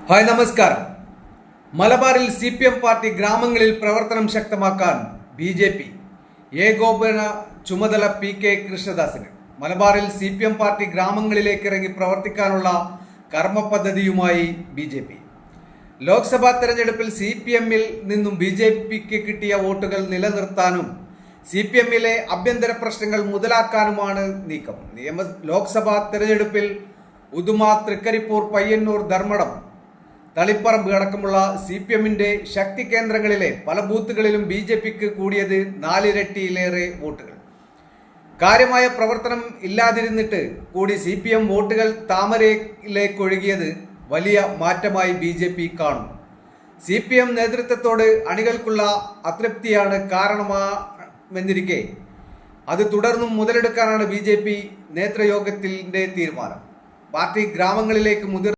Hi നമസ്കാരം. മലബാറിൽ CPM party ഗ്രാമങ്ങളിൽ പ്രവർത്തനം ശക്തമാക്കാൻ BJP ഏകോപന ചുമതല PK കൃഷ്ണദാസിന്. മലബാറിൽ CPM പാർട്ടി ഗ്രാമങ്ങളിലേക്ക് ഇറങ്ങി പ്രവർത്തിക്കാനുള്ള കർമ്മ പദ്ധതിയുമായി BJP. ലോക്സഭാ തെരഞ്ഞെടുപ്പിൽ CPM-ൽ നിന്നും BJP-ക്ക് കിട്ടിയ വോട്ടുകൾ നിലനിർത്താനും CPM-ലെ ആഭ്യന്തര പ്രശ്നങ്ങൾ മുതലാക്കാനുമാണ് നീക്കം. ലോക്സഭാ തെരഞ്ഞെടുപ്പിൽ ഉദുമ, തൃക്കരിപ്പൂർ, പയ്യന്നൂർ, ധർമ്മടം, തളിപ്പറമ്പ് അടക്കമുള്ള CPM-ന്റെ ശക്തി കേന്ദ്രങ്ങളിലെ പല ബൂത്തുകളിലും BJP-ക്ക് കൂടിയത് 4 ഇരട്ടിയിലേറെ വോട്ടുകൾ. കാര്യമായ പ്രവർത്തനം ഇല്ലാതിരുന്നിട്ട് കൂടി CPM വോട്ടുകൾ താമരയിലേക്കൊഴുകിയത് വലിയ മാറ്റമായി BJP കാണുന്നു. CPM നേതൃത്വത്തോട് അണികൾക്കുള്ള അതൃപ്തിയാണ് കാരണമെന്നിരിക്കെ അത് തുടർന്നും മുതലെടുക്കാനാണ് BJP നേതൃയോഗത്തിന്റെ തീരുമാനം. പാർട്ടി ഗ്രാമങ്ങളിലേക്ക്